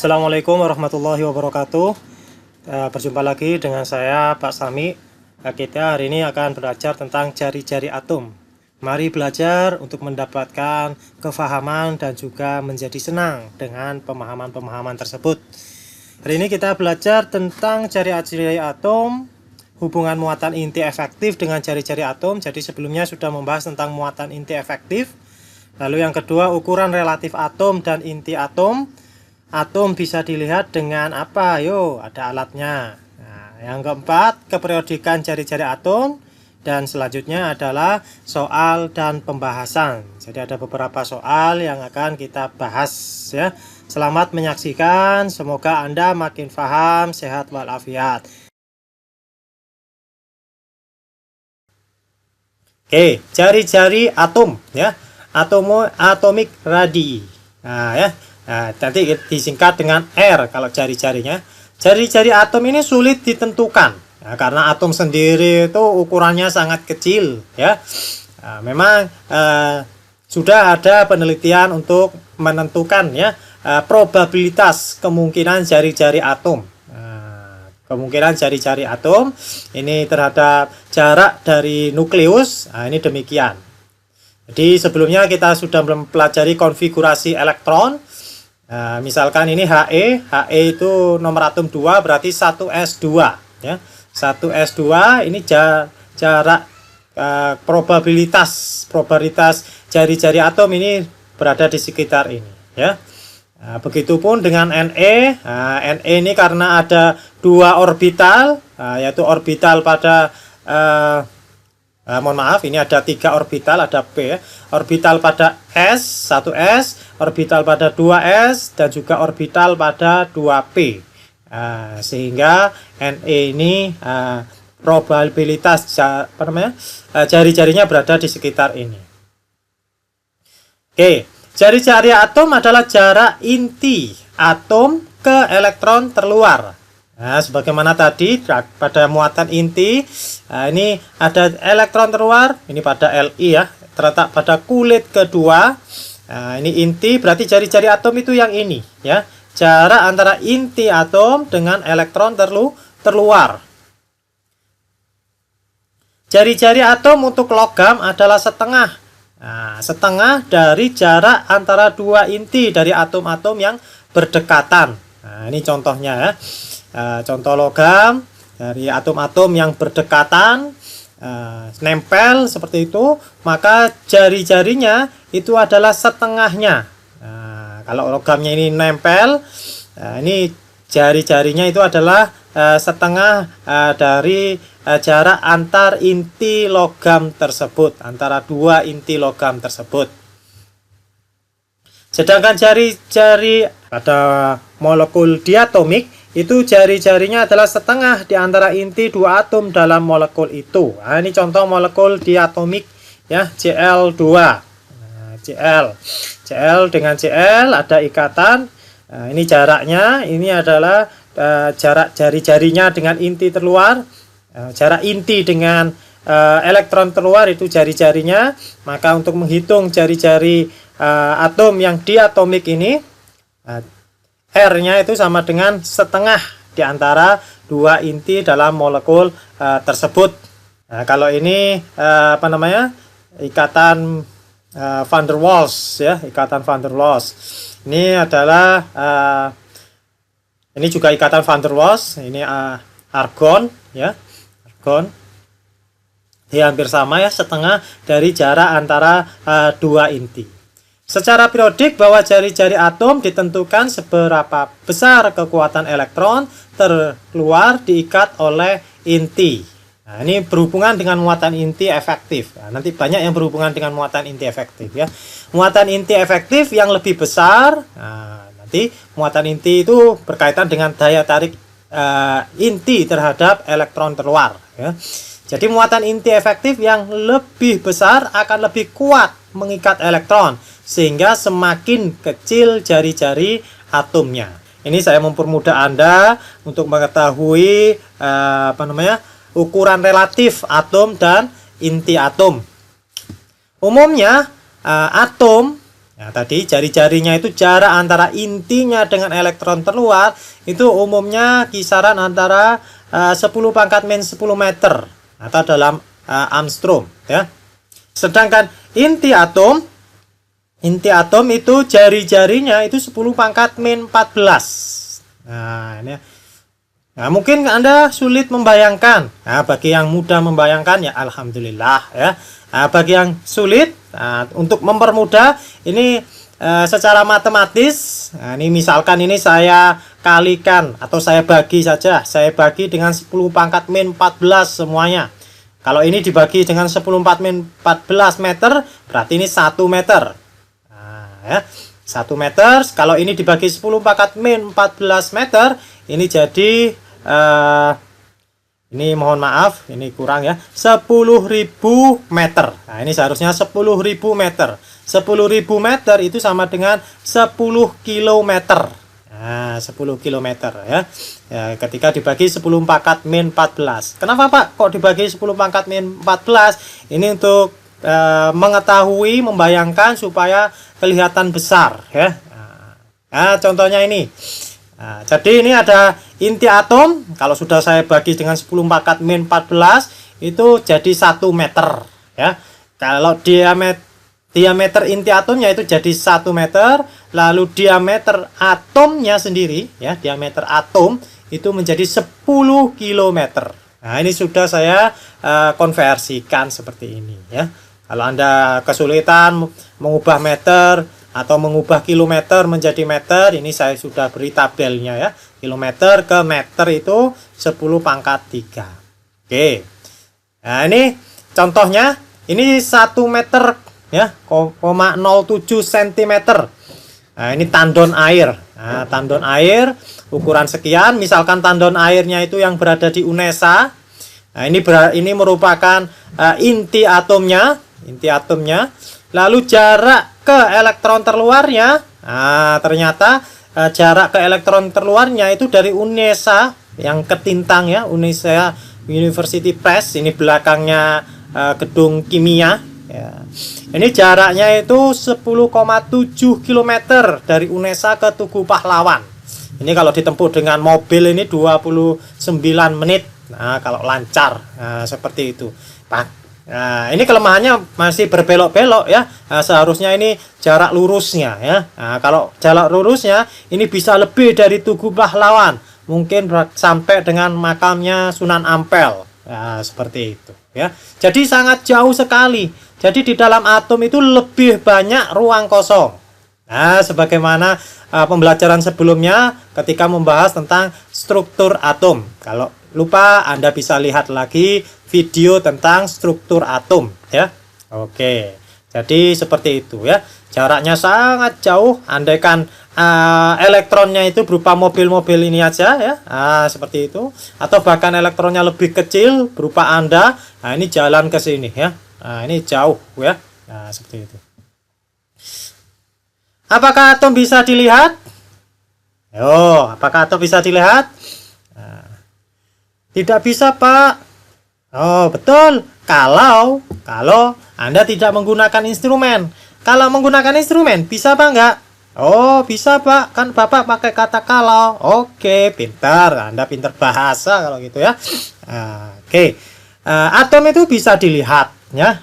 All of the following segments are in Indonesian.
Assalamualaikum warahmatullahi wabarakatuh. Berjumpa lagi dengan saya Pak Sami. Kita hari ini akan belajar tentang jari-jari atom. Mari belajar untuk mendapatkan kefahaman dan juga menjadi senang dengan pemahaman-pemahaman tersebut. Hari ini kita belajar tentang jari-jari atom, hubungan muatan inti efektif dengan jari-jari atom. Jadi sebelumnya sudah membahas tentang muatan inti efektif. Lalu yang kedua, ukuran relatif atom dan inti atom. Atom bisa dilihat dengan apa? Yo, ada alatnya. Nah, yang keempat, keperiodikan jari-jari atom. Dan selanjutnya adalah soal dan pembahasan. Jadi ada beberapa soal yang akan kita bahas ya. Selamat menyaksikan, semoga Anda makin paham, sehat walafiat. Oke, jari-jari atom ya. Atomic radii. Nah, ya. Nah, nanti disingkat dengan R kalau jari-jarinya. Jari-jari atom ini sulit ditentukan ya, karena atom sendiri itu ukurannya sangat kecil ya. Nah, memang sudah ada penelitian untuk menentukan ya probabilitas kemungkinan jari-jari atom. Nah, kemungkinan jari-jari atom ini terhadap jarak dari nukleus. Nah, ini demikian. Jadi sebelumnya kita sudah mempelajari konfigurasi elektron. Nah, misalkan ini He itu nomor atom 2 berarti 1s2 ya. 1s2 ini jarak probabilitas jari-jari atom ini berada di sekitar ini ya. Nah, begitupun dengan Ne. Nah, Ne ini karena ada dua orbital, yaitu orbital pada mohon maaf, ini ada 3 orbital, ada P ya. Orbital pada S, 1S, orbital pada 2S, dan juga orbital pada 2P. Sehingga Ne ini probabilitas jari-jarinya berada di sekitar ini. Oke, jari-jari atom adalah jarak inti atom ke elektron terluar. Nah, sebagaimana tadi pada muatan inti, ini ada elektron terluar, ini pada Li ya, terletak pada kulit kedua. Nah, ini inti, berarti jari-jari atom itu yang ini ya, jarak antara inti atom dengan elektron terluar. Jari-jari atom untuk logam adalah setengah. Nah, setengah dari jarak antara dua inti dari atom-atom yang berdekatan. Nah, ini contohnya ya. Contoh logam dari atom-atom yang berdekatan, nempel seperti itu, maka jari-jarinya itu adalah setengahnya. Kalau logamnya ini nempel, ini jari-jarinya itu adalah setengah dari jarak antar inti logam tersebut, antara dua inti logam tersebut. Sedangkan jari-jari pada molekul diatomik itu jari-jarinya adalah setengah di antara inti dua atom dalam molekul itu. Nah, ini contoh molekul diatomik ya, Cl2. Nah, Cl dengan Cl ada ikatan. Nah, ini jaraknya, ini adalah jarak jari-jarinya dengan inti terluar. Jarak inti dengan elektron terluar itu jari-jarinya. Maka untuk menghitung jari-jari atom yang diatomik ini, R-nya itu sama dengan setengah di antara dua inti dalam molekul tersebut. Nah, kalau ini ikatan van der Waals ya, ikatan van der Waals. Ini adalah ini juga ikatan van der Waals. Ini argon ya, argon. Dia hampir sama ya, setengah dari jarak antara dua inti. Secara periodik bahwa jari-jari atom ditentukan seberapa besar kekuatan elektron terluar diikat oleh inti. Nah, ini berhubungan dengan muatan inti efektif. Nah, nanti banyak yang berhubungan dengan muatan inti efektif ya. Muatan inti efektif yang lebih besar, nah, nanti muatan inti itu berkaitan dengan daya tarik inti terhadap elektron terluar ya. Jadi muatan inti efektif yang lebih besar akan lebih kuat mengikat elektron, sehingga semakin kecil jari-jari atomnya. Ini saya mempermudah Anda untuk mengetahui ukuran relatif atom dan inti atom. Umumnya atom Nah, tadi jari-jarinya itu jarak antara intinya dengan elektron terluar itu umumnya kisaran antara 10 pangkat min 10 meter atau dalam Armstrong ya. Sedangkan inti atom itu jari-jarinya itu 10 pangkat min 14. Nah, ini. Nah, mungkin Anda sulit membayangkan. Nah, bagi yang mudah membayangkan ya alhamdulillah ya. Nah, bagi yang sulit, untuk mempermudah ini secara matematis. Nah, ini misalkan ini saya kalikan atau saya bagi saja. Saya bagi dengan 10 pangkat min 14 semuanya. Kalau ini dibagi dengan 10 pangkat min 14 meter, berarti ini 1 meter. Nah, ya. 1 meter. Kalau ini dibagi 10 pangkat min 14 meter, ini jadi ini mohon maaf, ini kurang ya, 10.000 meter. Nah, ini seharusnya 10.000 meter. 10.000 meter itu sama dengan 10 kilometer. Nah, 10 kilometer ya. Ya, ketika dibagi 10 pangkat min 14. Kenapa Pak kok dibagi 10 pangkat min 14? Ini untuk mengetahui, membayangkan supaya kelihatan besar ya. Nah, contohnya ini. Nah, jadi ini ada inti atom. Kalau sudah saya bagi dengan 10 pangkat min 14 itu jadi 1 meter ya. Kalau diameter inti atomnya itu jadi 1 meter, lalu diameter atomnya sendiri ya, diameter atom itu menjadi 10 kilometer. Nah, ini sudah saya konversikan seperti ini ya. Kalau Anda kesulitan mengubah meter atau mengubah kilometer menjadi meter, ini saya sudah beri tabelnya ya. Kilometer ke meter itu 10 pangkat 3. Oke. Nah, ini contohnya, ini 1 meter ya, 0,07 cm. Nah, ini tandon air. Nah, tandon air ukuran sekian, misalkan tandon airnya itu yang berada di UNESA. Nah, ini merupakan inti atomnya. Lalu jarak ke elektron terluarnya, nah, ternyata jarak ke elektron terluarnya itu dari UNESA yang ketintang ya, UNESA University Press, ini belakangnya gedung kimia ya. Ini jaraknya itu 10,7 km dari UNESA ke Tugu Pahlawan. Ini kalau ditempuh dengan mobil ini 29 menit. Nah, kalau lancar, nah, seperti itu Pak. Nah, ini kelemahannya masih berbelok-belok ya. Nah, seharusnya ini jarak lurusnya ya. Nah, kalau jarak lurusnya ini bisa lebih dari Tugu Pahlawan, mungkin sampai dengan makamnya Sunan Ampel. Nah, seperti itu ya. Jadi sangat jauh sekali. Jadi di dalam atom itu lebih banyak ruang kosong. Nah, sebagaimana pembelajaran sebelumnya ketika membahas tentang struktur atom. Kalau lupa Anda bisa lihat lagi video tentang struktur atom ya. Oke. Jadi seperti itu ya. Jaraknya sangat jauh, andaikan elektronnya itu berupa mobil-mobil ini aja ya. Nah, seperti itu. Atau bahkan elektronnya lebih kecil berupa Anda. Nah, ini jalan ke sini ya. Nah, ini jauh ya. Nah, seperti itu. Apakah atom bisa dilihat? Apakah atom bisa dilihat? Nah, tidak bisa, Pak. Oh, betul. Kalau Anda tidak menggunakan instrumen. Kalau menggunakan instrumen, bisa apa enggak? Oh, bisa, Pak. Kan Bapak pakai kata kalau. Oke, pintar. Anda pintar bahasa kalau gitu ya. Oke. Atom itu bisa dilihat ya.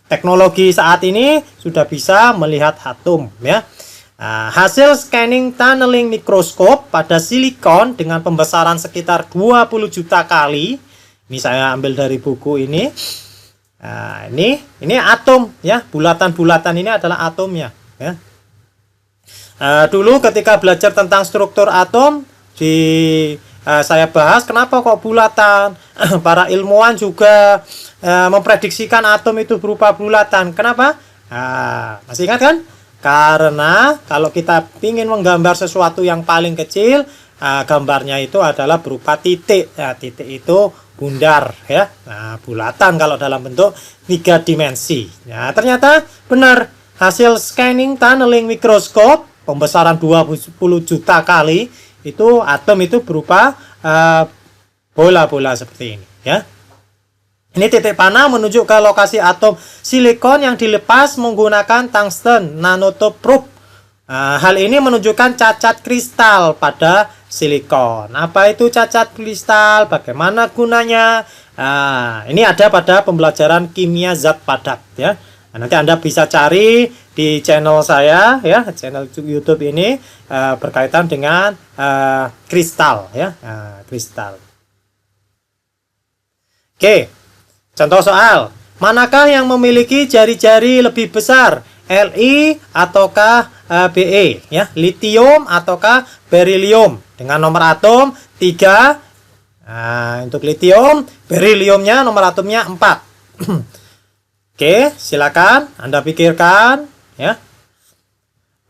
Teknologi saat ini sudah bisa melihat atom ya. Hasil scanning tunneling mikroskop pada silikon dengan pembesaran sekitar 20 juta kali. Ini saya ambil dari buku ini. Ini atom ya, bulatan-bulatan ini adalah atomnya ya. Dulu ketika belajar tentang struktur atom saya bahas kenapa kok bulatan. Para ilmuwan juga memprediksikan atom itu berupa bulatan. Kenapa? Masih ingat kan? Karena kalau kita ingin menggambar sesuatu yang paling kecil, gambarnya itu adalah berupa titik. Titik itu bundar ya. Nah, bulatan kalau dalam bentuk 3 dimensi. Nah, ternyata benar, hasil scanning tunneling mikroskop pembesaran 20 juta kali itu atom itu berupa bola-bola seperti ini ya. Ini titik panah menunjuk ke lokasi atom silikon yang dilepas menggunakan tungsten nanotube probe. Hal ini menunjukkan cacat kristal pada silikon. Apa itu cacat kristal? Bagaimana gunanya? Ini ada pada pembelajaran kimia zat padat ya. Nanti Anda bisa cari di channel saya ya, channel YouTube ini berkaitan dengan kristal ya, kristal. Oke, contoh soal. Manakah yang memiliki jari-jari lebih besar, Li ataukah Be ya, litium ataukah berilium dengan nomor atom 3. Untuk litium, beriliumnya nomor atomnya 4. Oke, silakan Anda pikirkan ya.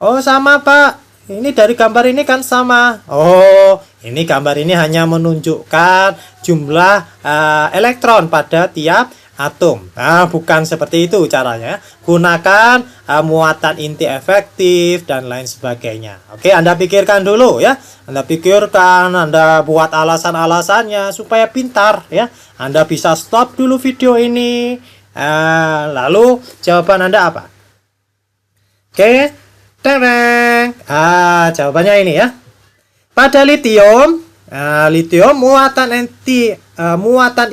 Oh, sama Pak. Ini dari gambar ini kan sama. Oh, ini gambar ini hanya menunjukkan jumlah elektron pada tiap atom. Bukan seperti itu caranya. Gunakan muatan inti efektif dan lain sebagainya. Oke, Anda pikirkan dulu ya. Anda pikirkan, Anda buat alasan-alasannya supaya pintar ya. Anda bisa stop dulu video ini. Lalu jawaban Anda apa? Oke, tereng. Jawabannya ini ya. Pada litium, litium muatan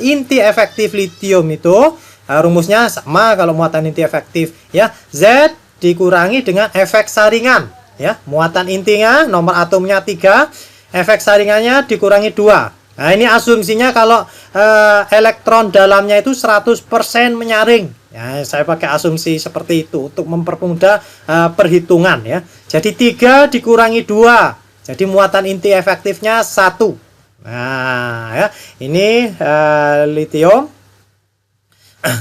inti efektif litium itu rumusnya sama kalau muatan inti efektif ya. Z dikurangi dengan efek saringan ya. Muatan intinya nomor atomnya 3, efek saringannya dikurangi 2. Nah, ini asumsinya kalau elektron dalamnya itu 100% menyaring. Ya, saya pakai asumsi seperti itu untuk mempermudah perhitungan ya. Jadi 3 dikurangi 2. Jadi muatan inti efektifnya 1. Nah, ya, ini litium.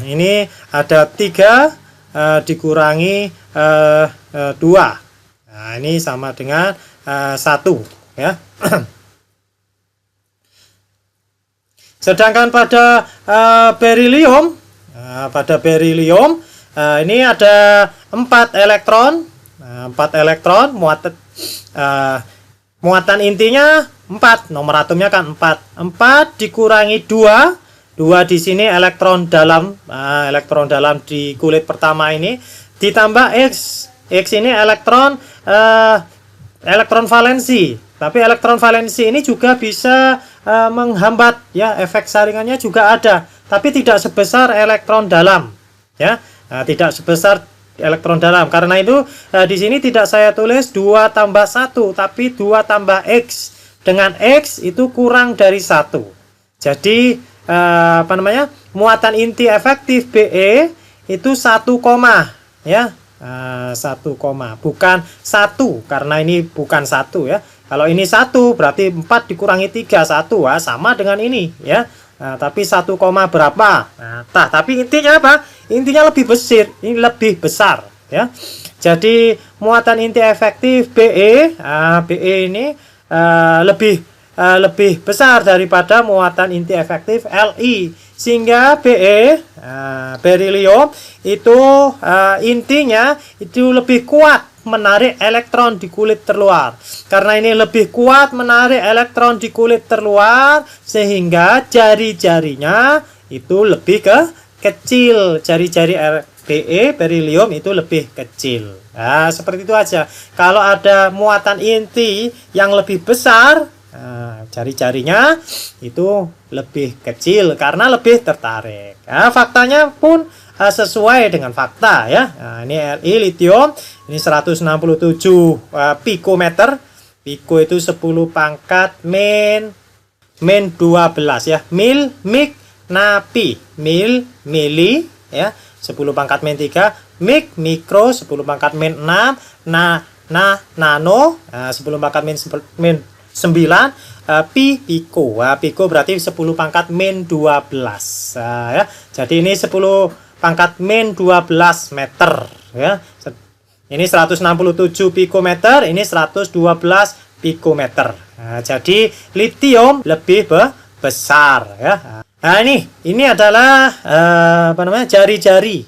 Ini ada 3 dikurangi 2. Nah, ini sama dengan 1 ya. Sedangkan pada berilium, ini ada 4 elektron, 4 elektron muatan intinya 4, nomor atomnya kan 4. 4 dikurangi 2. 2 di sini elektron dalam di kulit pertama ini ditambah X. X ini elektron valensi. Tapi elektron valensi ini juga bisa menghambat ya, efek saringannya juga ada, tapi tidak sebesar elektron dalam ya. Tidak sebesar elektron dalam. Karena itu di sini tidak saya tulis 2 tambah 1, tapi 2 tambah X. Dengan X itu kurang dari 1. Jadi muatan inti efektif Be itu 1, ya. 1, bukan 1, karena ini bukan 1 ya. Kalau ini 1 berarti 4 dikurangi 3, 1 sama dengan ini ya. Tapi 1, berapa? Tapi intinya apa? Intinya lebih besar, ini lebih besar ya. Jadi muatan inti efektif Be ini lebih besar daripada muatan inti efektif Li, sehingga berilium itu intinya itu lebih kuat menarik elektron di kulit terluar. Karena ini lebih kuat menarik elektron di kulit terluar, sehingga jari-jarinya itu lebih kecil. Jari-jari berilium itu lebih kecil. Seperti itu aja. Kalau ada muatan inti yang lebih besar, jari-jarinya itu lebih kecil karena lebih tertarik. Faktanya pun sesuai dengan fakta ya. Ini Li litium, ini 167 pikometer. Piko itu 10 pangkat min 12 ya. Mil, mik, napi, mil, mili ya. 10 pangkat min 3, mik, mikro, 10 pangkat min 6, nano, 10 pangkat min 9, pi, piko. Piko berarti 10 pangkat min 12 ya. Jadi ini 10 pangkat min 12 meter ya. Ini 167 pikometer, ini 112 pikometer. Jadi litium lebih besar ya. Ini adalah jari-jari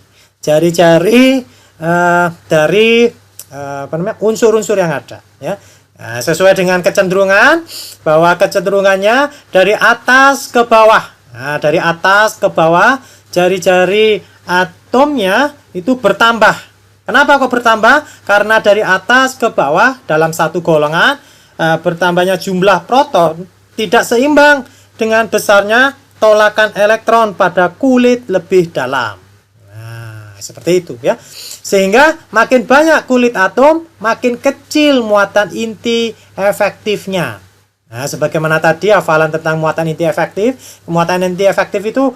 dari unsur-unsur yang ada ya. Sesuai dengan kecenderungan, bahwa kecenderungannya dari atas ke bawah. Nah, dari atas ke bawah, jari-jari atomnya itu bertambah. Kenapa kok bertambah? Karena dari atas ke bawah dalam satu golongan, bertambahnya jumlah proton tidak seimbang dengan besarnya tolakan elektron pada kulit lebih dalam. Nah, seperti itu ya. Sehingga makin banyak kulit atom, makin kecil muatan inti efektifnya. Nah, sebagaimana tadi hafalan tentang muatan inti efektif, muatan inti efektif itu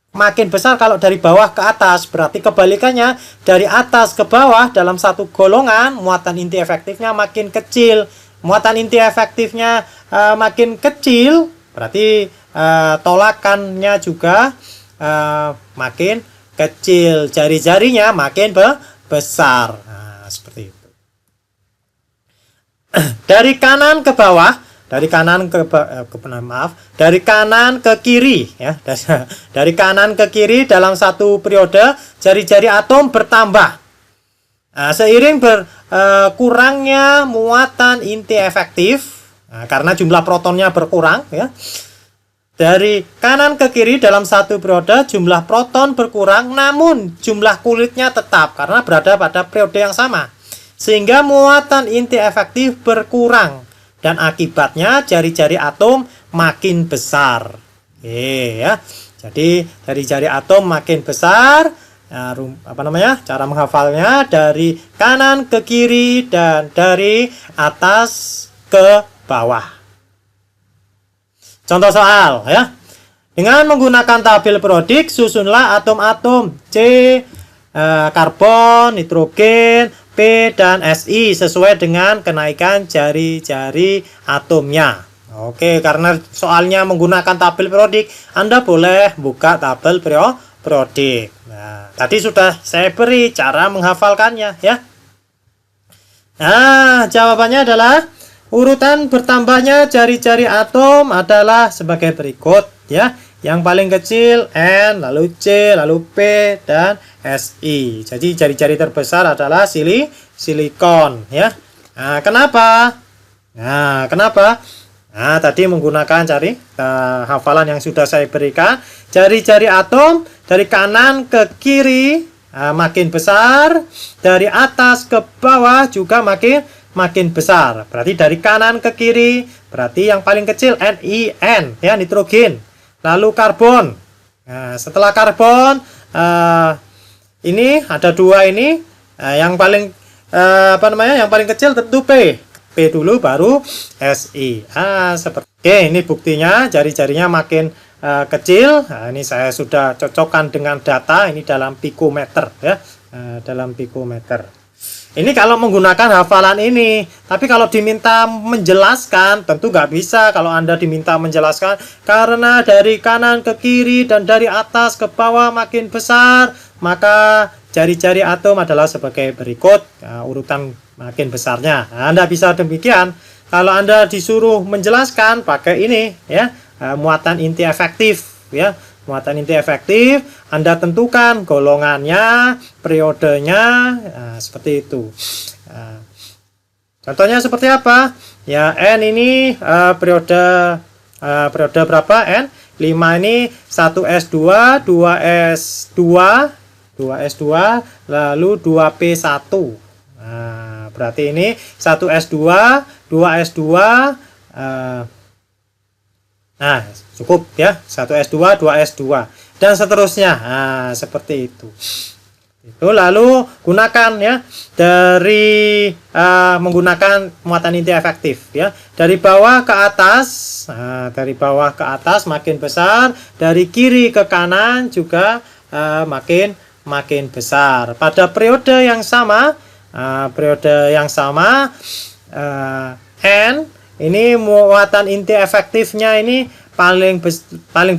makin besar kalau dari bawah ke atas. Berarti kebalikannya, dari atas ke bawah dalam satu golongan, muatan inti efektifnya makin kecil. Muatan inti efektifnya makin kecil, berarti tolakannya juga makin kecil. Jari-jarinya makin besar. Nah, seperti itu. Dari kanan ke bawah, dari kanan ke kiri ya. Dari kanan ke kiri dalam satu periode jari-jari atom bertambah. Nah, seiring berkurangnya muatan inti efektif, karena jumlah protonnya berkurang ya. Dari kanan ke kiri dalam satu periode jumlah proton berkurang, namun jumlah kulitnya tetap karena berada pada periode yang sama. Sehingga muatan inti efektif berkurang dan akibatnya jari-jari atom makin besar. Oke ya. Jadi jari-jari atom makin besar. Cara menghafalnya dari kanan ke kiri dan dari atas ke bawah. Contoh soal ya. Dengan menggunakan tabel periodik, susunlah atom-atom C, karbon, nitrogen, P, dan Si sesuai dengan kenaikan jari-jari atomnya. Oke, karena soalnya menggunakan tabel periodik, Anda boleh buka tabel periodik. Nah, tadi sudah saya beri cara menghafalkannya ya. Nah, jawabannya adalah urutan bertambahnya jari-jari atom adalah sebagai berikut ya. Yang paling kecil N, lalu C, lalu P, dan Si. Jadi jari-jari terbesar adalah silikon ya. Nah, kenapa? Nah, tadi menggunakan hafalan yang sudah saya berikan. Jari-jari atom dari kanan ke kiri makin besar, dari atas ke bawah juga makin besar. Berarti dari kanan ke kiri, berarti yang paling kecil NiN ya, nitrogen. Lalu karbon. Nah, setelah karbon ini ada dua ini. Yang paling yang paling kecil tentu P. P dulu baru Si. Oke, ini buktinya jari-jarinya makin kecil. Nah, ini saya sudah cocokkan dengan data ini dalam pikometer ya. Dalam pikometer. Ini kalau menggunakan hafalan ini, tapi kalau diminta menjelaskan tentu nggak bisa. Kalau Anda diminta menjelaskan karena dari kanan ke kiri dan dari atas ke bawah makin besar, maka jari-jari atom adalah sebagai berikut urutan makin besarnya. Nah, Anda bisa demikian. Kalau Anda disuruh menjelaskan pakai ini ya, muatan inti efektif ya. Muatan inti efektif, Anda tentukan golongannya, periodenya, seperti itu. Contohnya seperti apa? Ya, N ini periode berapa? N 5 ini 1S2, 2S2, 2S2, lalu 2P1. Nah, berarti ini 1S2, 2S2, nah, cukup ya, 1S2, 2S2 dan seterusnya. Nah, seperti itu. Itu lalu gunakan ya dari menggunakan muatan inti efektif ya. Dari bawah ke atas, dari bawah ke atas makin besar, dari kiri ke kanan juga makin besar. Pada periode yang sama, N ini muatan inti efektifnya ini paling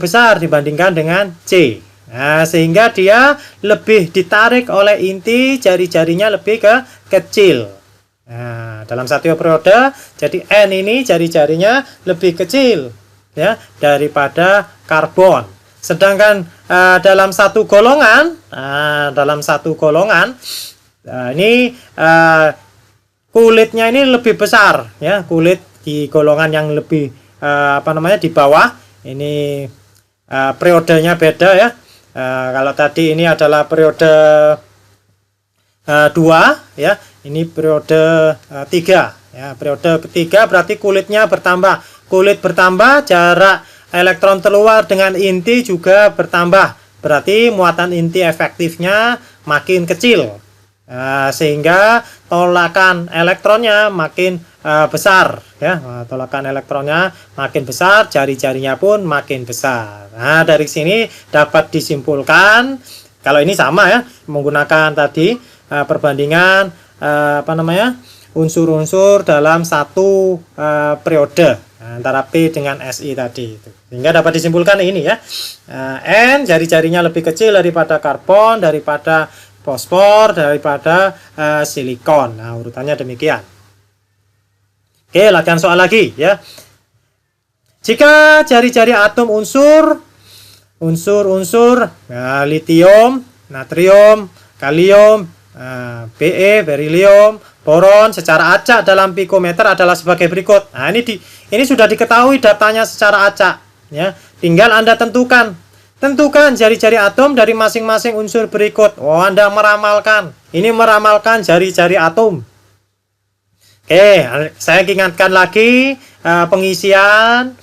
besar dibandingkan dengan C. Nah, sehingga dia lebih ditarik oleh inti, jari-jarinya lebih kecil. Nah, dalam satu periode, jadi N ini jari-jarinya lebih kecil ya daripada karbon. Sedangkan dalam satu golongan, ini kulitnya ini lebih besar ya, kulit di golongan yang lebih di bawah ini periodenya beda ya. Kalau tadi ini adalah periode 2 ya, ini periode 3 ya. Periode ketiga berarti kulitnya bertambah. Kulit bertambah, jarak elektron terluar dengan inti juga bertambah. Berarti muatan inti efektifnya makin kecil. Sehingga tolakan elektronnya makin besar ya. Tolakan elektronnya makin besar, jari-jarinya pun makin besar. Nah, dari sini dapat disimpulkan kalau ini sama ya, menggunakan tadi perbandingan unsur-unsur dalam satu periode antara P dengan Si tadi itu. Sehingga dapat disimpulkan ini ya, N jari-jarinya lebih kecil daripada karbon, daripada fosfor, daripada silikon. Nah, urutannya demikian. Oke, latihan soal lagi ya. Jika jari-jari atom unsur litium, natrium, kalium, Be, berilium, boron secara acak dalam pikometer adalah sebagai berikut. Nah, ini sudah diketahui datanya secara acak ya. Tinggal Anda tentukan jari-jari atom dari masing-masing unsur berikut. Oh, Anda meramalkan. Ini meramalkan jari-jari atom. Oke, saya ingatkan lagi pengisian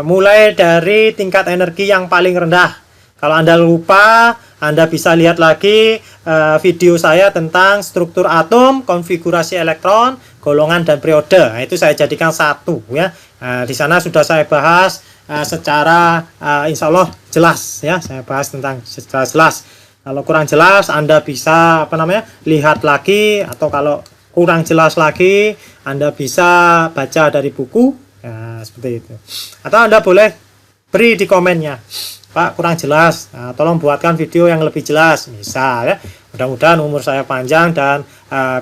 mulai dari tingkat energi yang paling rendah. Kalau Anda lupa, Anda bisa lihat lagi video saya tentang struktur atom, konfigurasi elektron, golongan dan periode. Nah, itu saya jadikan satu ya. Di sana sudah saya bahas secara insya Allah jelas ya. Saya bahas tentang secara jelas. Kalau kurang jelas, Anda bisa lihat lagi, atau kalau kurang jelas lagi, Anda bisa baca dari buku ya, seperti itu. Atau Anda boleh beri di komennya, Pak kurang jelas, tolong buatkan video yang lebih jelas, misal ya. Mudah-mudahan umur saya panjang dan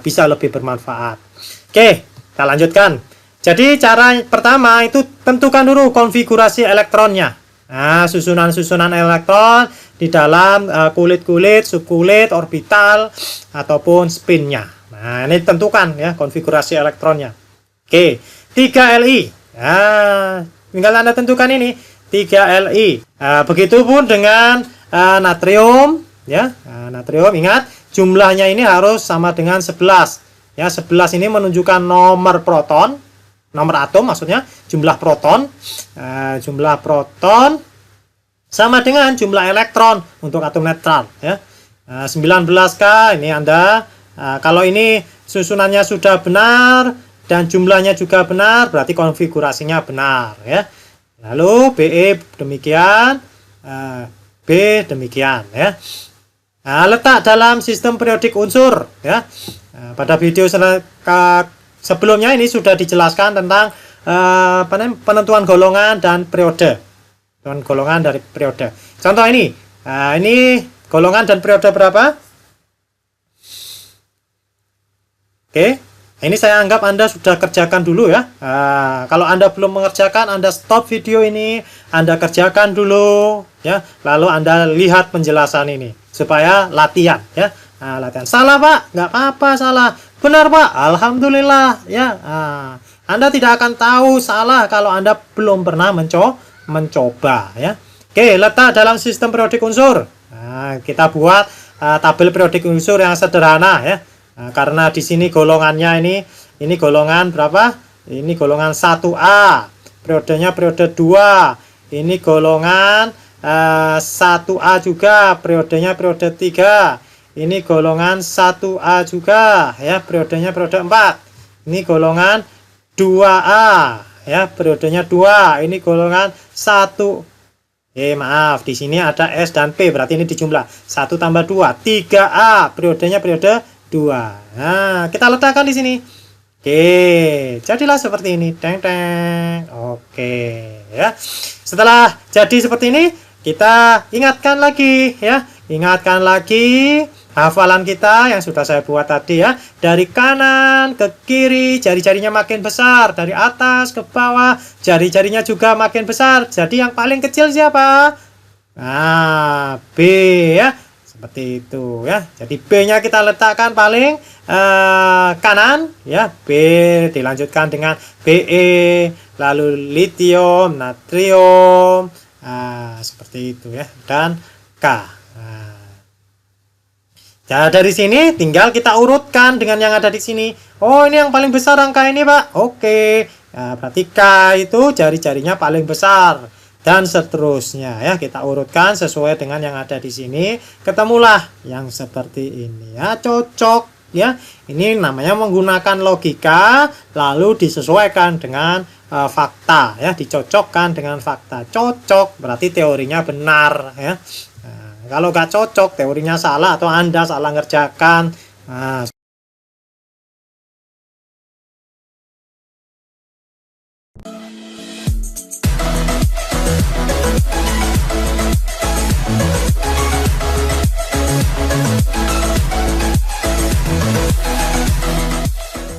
bisa lebih bermanfaat. Oke, kita lanjutkan. Jadi cara pertama itu tentukan dulu konfigurasi elektronnya. Nah, susunan-susunan elektron di dalam kulit-kulit, subkulit, orbital ataupun spinnya. Nah, ini tentukan ya konfigurasi elektronnya. Oke, 3Li. Nah, tinggal Anda tentukan ini 3Li. Begitupun dengan natrium ya. Natrium, ingat jumlahnya ini harus sama dengan 11. Ya, 11 ini menunjukkan nomor proton, nomor atom maksudnya, jumlah proton. Jumlah proton sama dengan jumlah elektron untuk atom netral ya. 19K ini Anda. Kalau ini susunannya sudah benar dan jumlahnya juga benar, berarti konfigurasinya benar ya. Lalu Be demikian, B demikian ya. Letak dalam sistem periodik unsur ya. Pada video sebelumnya ini sudah dijelaskan tentang penentuan golongan dan periode. Penentuan golongan dari periode. Contoh ini golongan dan periode berapa? Oke, ini saya anggap Anda sudah kerjakan dulu ya. Kalau Anda belum mengerjakan, Anda stop video ini, Anda kerjakan dulu ya. Lalu Anda lihat penjelasan ini supaya latihan ya. Latihan. Salah Pak? Nggak apa-apa salah. Benar Pak? Alhamdulillah ya. Anda tidak akan tahu salah kalau Anda belum pernah mencoba ya. Oke, letak dalam sistem periodik unsur. Kita buat tabel periodik unsur yang sederhana ya. Karena di sini golongannya ini golongan berapa? Ini golongan 1A. Periodenya periode 2. Ini golongan 1A juga, periodenya periode 3. Ini golongan 1A juga ya, periodenya periode 4. Ini golongan 2A ya, periodenya 2. Ini golongan 1. Maaf, di sini ada S dan P, berarti ini dijumlah 1 tambah 2, 3A, periodenya periode 2. Nah, kita letakkan di sini. Oke, jadilah seperti ini. Teng teng. Oke, ya. Setelah jadi seperti ini, kita ingatkan lagi ya. Ingatkan lagi hafalan kita yang sudah saya buat tadi ya. Dari kanan ke kiri, jari-jarinya makin besar. Dari atas ke bawah, jari-jarinya juga makin besar. Jadi yang paling kecil siapa? Nah, B ya. Seperti itu ya. Jadi B-nya kita letakkan paling kanan ya. B dilanjutkan dengan Be, lalu litium, natrium, Seperti itu ya, dan K. Nah, dari sini tinggal kita urutkan dengan yang ada di sini. Oh, ini yang paling besar angka ini, Pak. Oke. Nah, berarti K itu jari-jarinya paling besar dan seterusnya ya. Kita urutkan sesuai dengan yang ada di sini. Ketemulah yang seperti ini ya, cocok ya. Ini namanya menggunakan logika lalu disesuaikan dengan fakta ya, dicocokkan dengan fakta. Cocok berarti teorinya benar ya. Kalau nggak cocok, teorinya salah atau Anda salah ngerjakan. Nah,